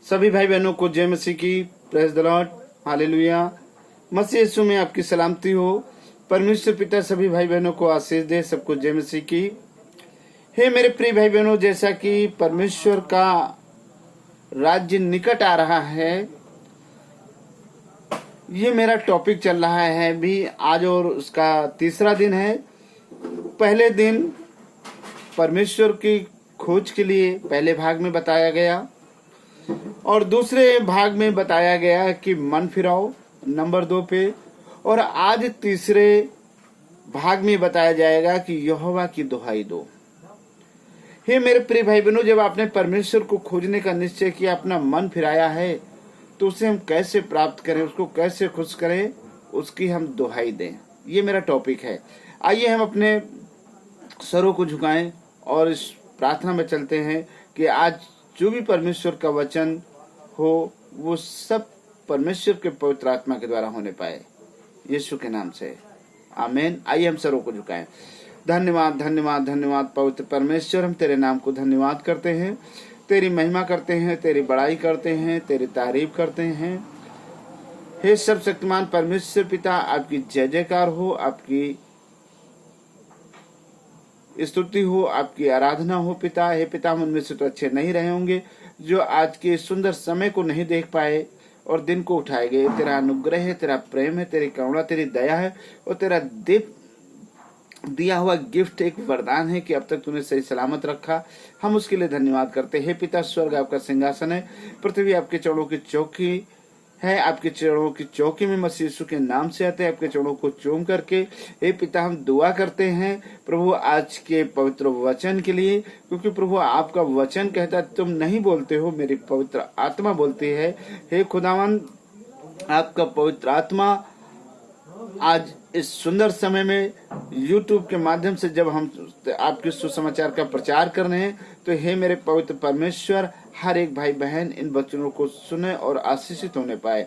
सभी भाई बहनों को जय मसीह की। Praise the Lord, hallelujah. मसीह यीशु में आपकी सलामती हो। परमेश्वर पिता सभी भाई बहनों को आशीष दे। सबको जय मसीह की। हे मेरे प्रिय भाई बहनों, जैसा कि परमेश्वर का राज्य निकट आ रहा है, ये मेरा टॉपिक चल रहा है भी आज और उसका तीसरा दिन है। पहले दिन परमेश्वर की खोज के लिए पहले भाग में बताया गया और दूसरे भाग में बताया गया कि मन फिराओ नंबर 2 पे, और आज तीसरे भाग में बताया जाएगा कि यहोवा की दुहाई दो। हे मेरे प्रिय भाई बहनों, जब आपने परमेश्वर को खोजने का निश्चय किया, अपना मन फिराया है, तो उसे हम कैसे प्राप्त करें, उसको कैसे खुश करें, उसकी हम दुहाई दें। ये मेरा टॉपिक है। आइए हम अपने सरों को झुकाएं और इस प्रार्थना में चलते हैं कि आज जो भी परमेश्वर का वचन हो वो सब परमेश्वर के पवित्र आत्मा के द्वारा होने पाए, यीशु के नाम से आमीन। आइए हम सरों को झुकाएं। धन्यवाद धन्यवाद धन्यवाद पवित्र परमेश्वर, हम तेरे नाम को धन्यवाद करते हैं, तेरी महिमा करते हैं, तेरी बड़ाई करते हैं, तेरी तारीफ करते हैं। हे सर्वशक्तिमान परमेश्वर पिता, आपकी जय जयकार हो, आपकी स्तुति हो, आपकी आराधना हो पिता। हे पिता, हम उनमें से तो अच्छे नहीं रहे होंगे जो आज के सुंदर समय को नहीं देख पाए और दिन को उठाए गए। तेरा अनुग्रह है, तेरा प्रेम है, तेरी करुणा, तेरी दया है और तेरा दिया हुआ गिफ्ट एक वरदान है कि अब तक तूने सही सलामत रखा। हम उसके लिए धन्यवाद करते हैं। हे पिता, स्वर्ग आपका सिंहासन है, पृथ्वी आपके चरणों की चौकी है। आपके चरणों की चौकी में मसीह यीशु के नाम से आते हैं, आपके चरणों को चूम करके। हे पिता, हम दुआ करते हैं प्रभु आज के पवित्र वचन के लिए, क्योंकि प्रभु आपका वचन कहता है तुम नहीं बोलते हो, मेरी पवित्र आत्मा बोलती है। हे खुदावन, आपका पवित्र आत्मा आज इस सुंदर समय में YouTube के माध्यम से जब हम आपके सुसमाचार का प्रचार कर रहे हैं, तो हे मेरे पवित्र परमेश्वर, हर एक भाई बहन इन वचनों को सुने और आशीषित होने पाए।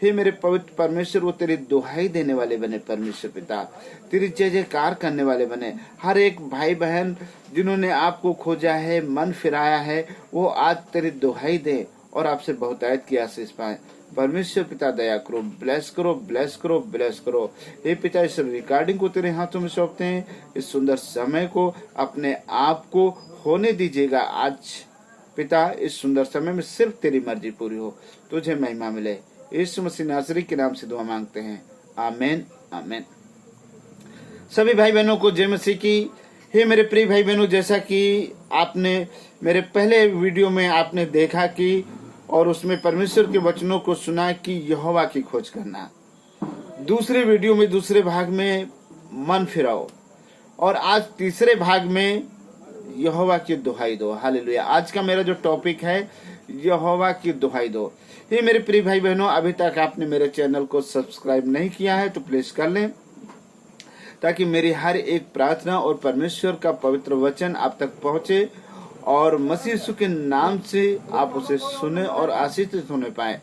हे मेरे पवित्र परमेश्वर, वो तेरी दुहाई देने वाले बने परमेश्वर पिता, तेरी जय जयकार करने वाले बने। हर एक भाई बहन जिन्होंने आपको खोजा है, मन फिराया है, वो आज तेरी दुहाई दे और आपसे बहुतायत की आशीष पाए। परमेश्वर पिता दया करो, ब्लेस करो, ब्लेस करो, ब्लेस करो। हे पिता, इस रिकॉर्डिंग को तेरे हाथों में सौंपते हैं। इस सुंदर समय को अपने आप को होने दीजिएगा। आज पिता, इस सुंदर समय में सिर्फ तेरी मर्जी पूरी हो, तुझे महिमा मिले। यीशु मसीह नासरी के नाम से दुआ मांगते हैं, आमीन आमीन। सभी भाई बहनों को जय मसीह की। हे मेरे प्रिय भाई बहनों, जैसा कि आपने मेरे पहले वीडियो में आपने देखा कि और उसमें परमेश्वर के वचनों को सुना कि यहोवा की खोज करना, दूसरे वीडियो में दूसरे भाग में मन फिराओ, और आज तीसरे भाग में यहोवा की दुहाई दो। हालेलुया। आज का मेरा जो टॉपिक है, यहोवा की दुहाई दो। ये मेरे प्रिय भाई बहनों, अभी तक आपने मेरे चैनल को सब्सक्राइब नहीं किया है तो प्लीज कर लें, ताकि मेरी हर एक प्रार्थना और परमेश्वर का पवित्र वचन आप तक पहुंचे और मसीह यीशु के नाम से आप उसे सुने और आशीषित होने पाए,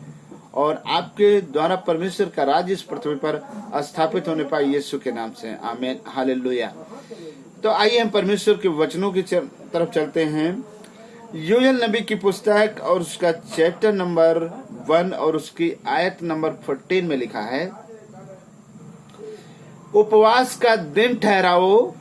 और आपके द्वारा परमेश्वर का राज्य इस पृथ्वी पर स्थापित होने पाए, यीशु के नाम से आमीन हालेलुया। तो आइए हम परमेश्वर के वचनों की तरफ चलते हैं। योएल नबी की पुस्तक और उसका चैप्टर नंबर 1 और उसकी आयत नंबर 14 में लिखा है, उपवास का दिन ठहराओ,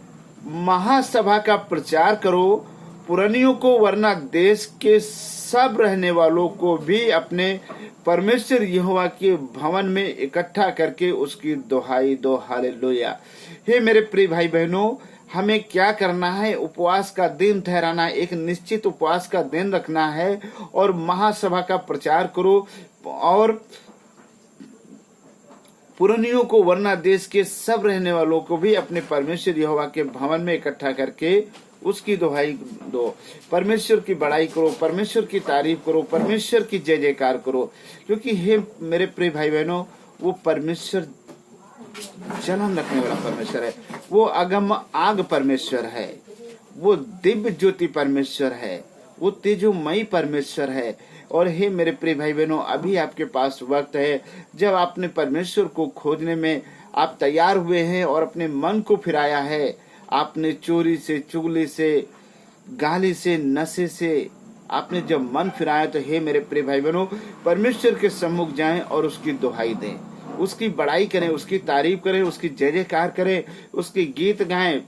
महासभा का प्रचार करो, पुरानियों को वरना देश के सब रहने वालों को भी अपने परमेश्वर यहोवा के भवन में इकट्ठा करके उसकी दुहाई दो। हालेलुया। हे मेरे प्रिय भाई बहनों, हमें क्या करना है? उपवास का दिन ठहराना, एक निश्चित उपवास का दिन रखना है और महासभा का प्रचार करो, और पुरानियों को वरना देश के सब रहने वालों को भी अपने परमेश्वर यहोवा के भवन में इकट्ठा करके उसकी दुहाई दो। परमेश्वर की बड़ाई करो, परमेश्वर की तारीफ करो, परमेश्वर की जय जयकार करो, क्योंकि हे मेरे प्रिय भाई बहनों, वो परमेश्वर जलन रखने वाला परमेश्वर है, वो अगम आग परमेश्वर है, वो दिव्य ज्योति परमेश्वर है, वो तेजोमयी परमेश्वर है। और हे मेरे प्रिय भाई बहनों, अभी आपके पास वक्त है जब आपने परमेश्वर को खोजने में आप तैयार हुए हैं और अपने मन को फिराया है। आपने चोरी से, चुगली से, गाली से, नशे से, आपने जब मन फिराया तो हे मेरे प्रिय भाई बहनों, परमेश्वर के सम्मुख जाएं और उसकी दुहाई दें, उसकी बड़ाई करें, उसकी तारीफ करें, उसकी जय जयकार करें, उसके गीत गाएं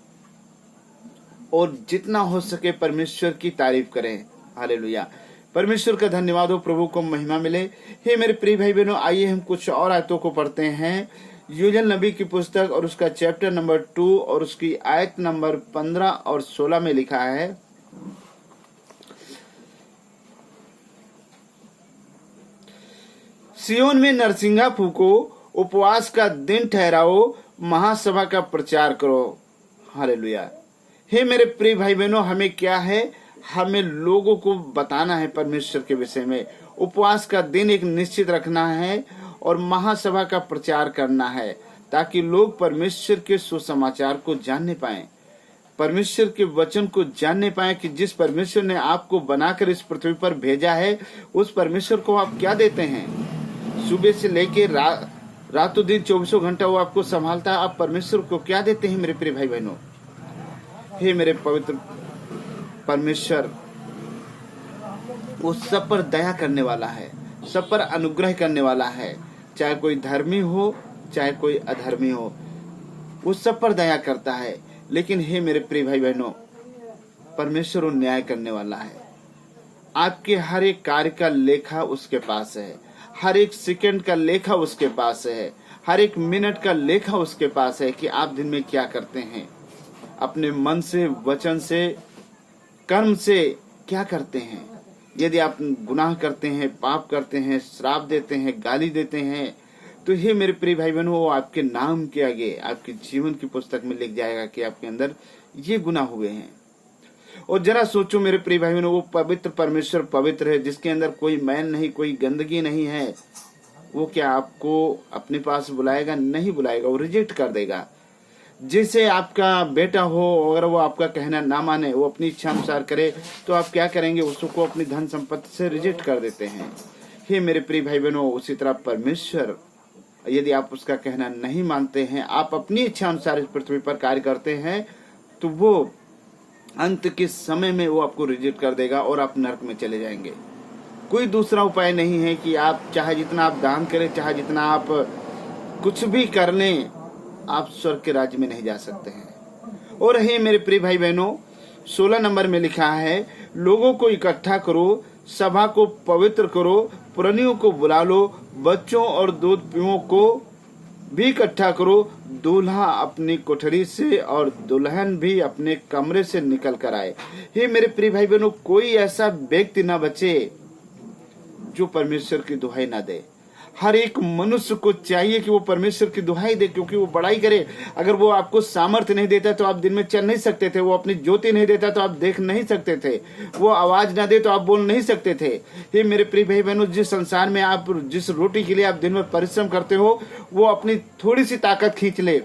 और जितना हो सके परमेश्वर की तारीफ करें। हालेलुया। परमेश्वर का धन्यवाद हो, प्रभु को महिमा मिले। हे मेरे प्रिय भाई बहनों, आइए हम कुछ और आयतों को पढ़ते हैं। योएल नबी की पुस्तक और उसका चैप्टर नंबर 2 और उसकी आयत नंबर 15 और 16 में लिखा है, सियोन में नरसिंगा फूको, उपवास का दिन ठहराओ, महासभा का प्रचार करो। हालेलुया। हे मेरे प्रिय भाई बहनों, हमें क्या है, हमें लोगों को बताना है परमेश्वर के विषय में। उपवास का दिन एक निश्चित रखना है और महासभा का प्रचार करना है, ताकि लोग परमेश्वर के सुसमाचार को जानने पाएं, परमेश्वर के वचन को जानने पाएं कि जिस परमेश्वर ने आपको बनाकर इस पृथ्वी पर भेजा है, उस परमेश्वर को आप क्या देते हैं। सुबह से लेके रातों दिन 24 घंटा वो आपको संभालता है। आप परमेश्वर को क्या देते हैं मेरे प्रिय भाई बहनों। हे मेरे पवित्र परमेश्वर, वो सब पर दया करने वाला है, सब पर अनुग्रह करने वाला है। चाहे कोई धर्मी हो चाहे कोई अधर्मी हो, वो सब पर दया करता है। लेकिन हे मेरे प्रिय भाई बहनों, परमेश्वर वो न्याय करने वाला है। आपके हर एक कार्य का लेखा उसके पास है, हर एक सेकंड का लेखा उसके पास है, हर एक मिनट का लेखा उसके पास है कि आप दिन में क्या करते हैं, अपने मन से, वचन से, कर्म से क्या करते हैं। यदि आप गुनाह करते हैं, पाप करते हैं, श्राप देते हैं, गाली देते हैं, तो हे मेरे प्रिय भाई बहनों, वो आपके नाम के आगे आपके जीवन की पुस्तक में लिख जाएगा कि आपके अंदर ये गुनाह हुए हैं। और जरा सोचो मेरे प्रिय भाई बहनों, वो पवित्र परमेश्वर पवित्र है, जिसके अंदर कोई मैल नहीं, कोई गंदगी नहीं है। वो क्या आपको अपने पास बुलाएगा? नहीं बुलाएगा, वो रिजेक्ट कर देगा। जैसे आपका बेटा हो, अगर वो आपका कहना ना माने, वो अपनी इच्छा अनुसार करे, तो आप क्या करेंगे? उसको अपनी धन संपत्ति से रिजेक्ट कर देते हैं। हे मेरे प्रिय भाई बहनों, उसी तरह परमेश्वर, यदि आप उसका कहना नहीं मानते हैं, आप अपनी इच्छा अनुसार इस पृथ्वी पर कार्य करते हैं, तो वो अंत के समय में वो आपको रिजेक्ट कर देगा और आप नरक में चले जाएंगे। कोई दूसरा उपाय नहीं है कि आप चाहे जितना आप दान करें, चाहे जितना आप कुछ भी कर लें, आप स्वर्ग के राज्य में नहीं जा सकते हैं। और हे मेरे प्रिय भाई बहनों, 16 नंबर में लिखा है, लोगों को इकट्ठा करो, सभा को पवित्र करो, पुरानियों को बुला लो, बच्चों और दूध पीओं को भी इकट्ठा करो। दूल्हा अपनी कोठरी से और दुल्हन भी अपने कमरे से निकल कर आए। हे मेरे प्रिय भाई बहनों, कोई ऐसा व्यक्ति ना बचे जो परमेश्वर की दुहाई ना दे। हर एक मनुष्य को चाहिए कि वो परमेश्वर की दुहाई दे, क्योंकि वो बड़ाई करे। अगर वो आपको सामर्थ्य नहीं देता तो आप दिन में चल नहीं सकते थे, वो अपनी ज्योति नहीं देता तो आप देख नहीं सकते थे, वो आवाज ना दे तो आप बोल नहीं सकते थे। ये मेरे प्रिय भाई बहनों, जिस संसार में आप जिस रोटी के लिए आप दिन में परिश्रम करते हो, वो अपनी थोड़ी सी ताकत खींच ले,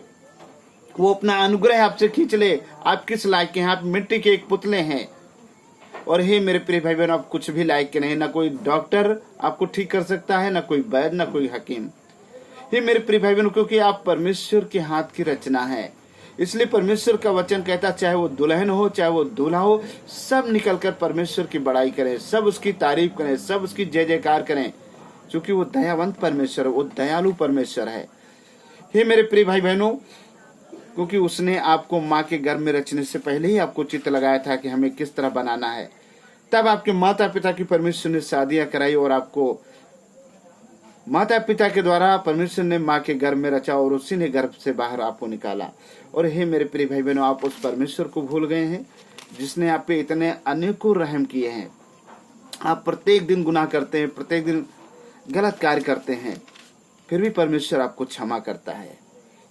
वो अपना अनुग्रह आपसे खींच ले। आप किस लायक के हैं? आप मिट्टी के एक पुतले हैं। और हे मेरे प्रिय भाई बहन, आप कुछ भी लायक के नहीं। ना कोई डॉक्टर आपको ठीक कर सकता है, ना कोई वैद्य, ना कोई हकीम। हे मेरे प्रिय भाई बहन, क्योंकि आप परमेश्वर के हाथ की रचना है, इसलिए परमेश्वर का वचन कहता, चाहे वो दुल्हन हो चाहे वो दूल्हा हो, सब निकलकर परमेश्वर की बड़ाई करें, सब उसकी तारीफ करें, सब उसकी जय जयकार करें, क्योंकि वो दयावंत परमेश्वर है, वो दयालु परमेश्वर है। हे मेरे प्रिय भाई बहनों, क्योंकि उसने आपको माँ के गर्भ में रचने से पहले ही आपको चित्त लगाया था कि हमें किस तरह बनाना है। तब आपके माता पिता की परमेश्वर ने शादियां कराई और आपको माता पिता के द्वारा परमेश्वर ने माँ के गर्भ में रचा और उसी ने गर्भ से बाहर आपको निकाला। और हे मेरे प्रिय भाई बहनों, आप उस परमेश्वर को भूल गए हैं जिसने आप पे इतने अनेकों रहम किए हैं। आप प्रत्येक दिन गुनाह करते हैं, प्रत्येक दिन गलत कार्य करते हैं, फिर भी परमेश्वर आपको क्षमा करता है।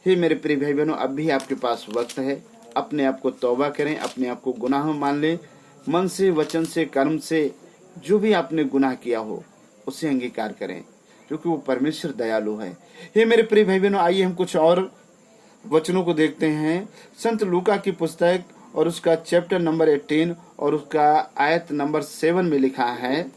हे मेरे प्रिय भाई बहनों, अब भी आपके पास वक्त है। अपने आप को तौबा करें, अपने आप को गुनाह मान लें, मन से, वचन से, कर्म से जो भी आपने गुनाह किया हो उसे अंगीकार करें, क्योंकि वो परमेश्वर दयालु है। हे मेरे प्रिय भाई बहनों, आइए हम कुछ और वचनों को देखते हैं। संत लूका की पुस्तक और उसका चैप्टर नंबर 18 और उसका आयत नंबर 7 में लिखा है,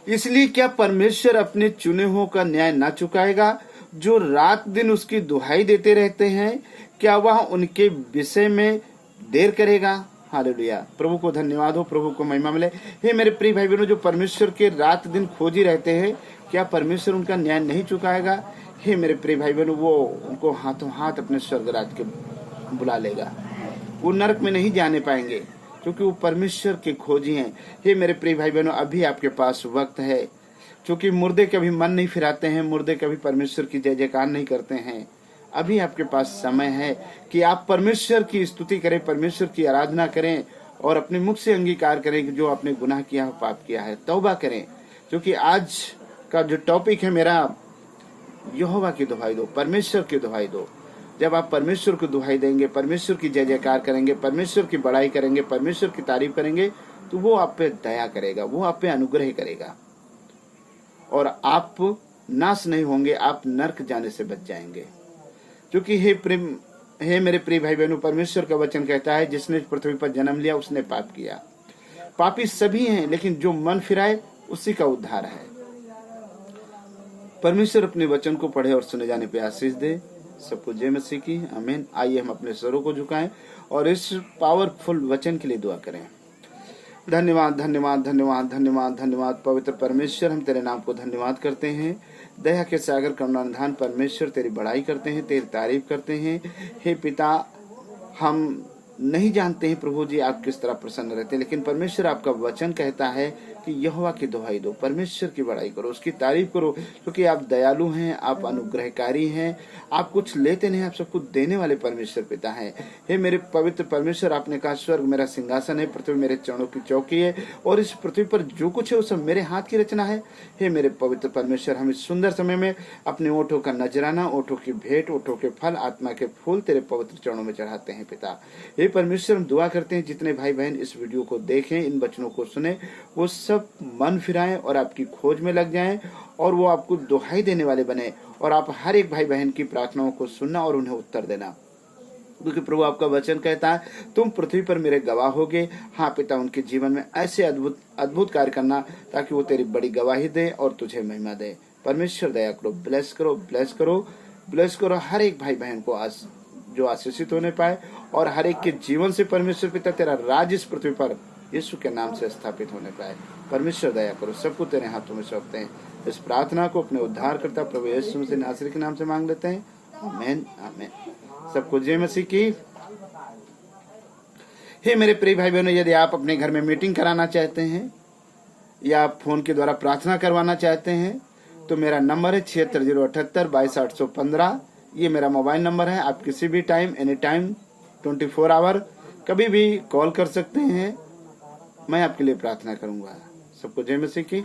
इसलिए क्या परमेश्वर अपने चुने हुओं का न्याय ना चुकाएगा, जो रात दिन उसकी दुहाई देते रहते हैं? क्या वह उनके विषय में देर करेगा? हालेलुया। प्रभु को धन्यवाद हो, प्रभु को महिमा मिले। हे मेरे प्रिय भाई बहनों, जो परमेश्वर के रात दिन खोजी रहते हैं, क्या परमेश्वर उनका न्याय नहीं चुकाएगा? हे मेरे प्रिय भाई बहनों, वो उनको हाथों हाथ अपने स्वर्ग राज के बुला लेगा। वो नरक में नहीं जाने पाएंगे क्योंकि वो परमेश्वर के खोजी हैं। हे मेरे प्रिय भाई बहनों, अभी आपके पास वक्त है, क्योंकि मुर्दे कभी मन नहीं फिराते हैं, मुर्दे कभी परमेश्वर की जय जयकार नहीं करते हैं। अभी आपके पास समय है कि आप परमेश्वर की स्तुति करें, परमेश्वर की आराधना करें और अपने मुख से अंगीकार करें कि जो आपने गुनाह किया है, पाप किया है, तौबा करें। क्योंकि आज का जो टॉपिक है मेरा, यहोवा की दुहाई दो, परमेश्वर की दुहाई दो। जब आप परमेश्वर को दुहाई देंगे, परमेश्वर की जय जयकार करेंगे, परमेश्वर की बड़ाई करेंगे, परमेश्वर की तारीफ करेंगे, तो वो आप पे दया करेगा, वो आप पे अनुग्रह करेगा और आप नाश नहीं होंगे, आप नरक जाने से बच जाएंगे। क्योंकि हे मेरे प्रिय भाई बहनों, परमेश्वर का वचन कहता है, जिसने पृथ्वी पर जन्म लिया उसने पाप किया। पापी सभी हैं, लेकिन जो मन फिराए उसी का उद्धार है। परमेश्वर अपने वचन को पढ़े और सुने जाने पे आशीष दे। सबको जय मसीह की, आमीन। आइए हम अपने स्वरों को झुकाएं और इस पावरफुल वचन के लिए दुआ करें। धन्यवाद धन्यवाद धन्यवाद धन्यवाद धन्यवाद पवित्र परमेश्वर, हम तेरे नाम को धन्यवाद करते हैं। दया के सागर करुणा निधान परमेश्वर, तेरी बड़ाई करते हैं, तेरी तारीफ करते हैं। हे पिता, हम नहीं जानते हैं प्रभु जी आप किस तरह प्रसन्न रहते हैं, लेकिन परमेश्वर आपका वचन कहता है कि यहोवा की दुहाई दो, परमेश्वर की बड़ाई करो, उसकी तारीफ करो, क्योंकि आप दयालु हैं, आप अनुग्रहकारी हैं, आप कुछ लेते नहीं, आप सब कुछ देने वाले परमेश्वर पिता हैं। हे मेरे पवित्र परमेश्वर, आपने कहा स्वर्ग मेरा सिंहासन है, पृथ्वी मेरे चरणों की चौकी है और इस पृथ्वी पर जो कुछ है वो सब मेरे हाथ की रचना है। हे मेरे पवित्र परमेश्वर, हम इस सुंदर समय में अपने ओठों का नजराना, ओठों की भेंट, ओठों के फल, आत्मा के फूल तेरे पवित्र चरणों में चढ़ाते हैं पिता। हे परमेश्वर, हम दुआ करते हैं जितने भाई बहन इस वीडियो को देखें, इन वचनों को सुने, वो सब मन फिराएं और आपकी खोज में लग जाएं और वो आपको दुहाई देने वाले बने और आप हर एक भाई बहन की प्रार्थनाओं को सुनना और उन्हें उत्तर देना। क्योंकि प्रभु आपका वचन कहता है, तुम पृथ्वी पर मेरे गवाह होगे। हाँ पिता, उनके जीवन में ऐसे अद्भुत अद्भुत कार्य करना ताकि वो तेरी बड़ी गवाही दे और तुझे महिमा दे। परमेश्वर दया करो, ब्लेस करो, ब्लेस करो, ब्लेस करो हर एक भाई बहन को आज जो आशीषित होने पाए और हर एक के जीवन से परमेश्वर पिता तेरा राज इस पृथ्वी पर यीशु के नाम से स्थापित होने पाए। परमेश्वर दया करो, सबको तेरे हाथों में सौंपते हैं। इस प्रार्थना को अपने उद्धार करता प्रभु यीशु मसीह नासरी के नाम से मांग लेते हैं, आमीन आमीन। सबको जय मसीह की। हे मेरे प्रिय भाई बहनों, यदि आप अपने घर में मीटिंग कराना चाहते हैं या आप फोन के द्वारा प्रार्थना करवाना चाहते हैं तो मेरा नंबर है 7608822815। ये मेरा मोबाइल नंबर है। आप किसी भी टाइम, एनी टाइम, 24 आवर कभी भी कॉल कर सकते हैं। मैं आपके लिए प्रार्थना करूंगा। सबको जय मसीह की।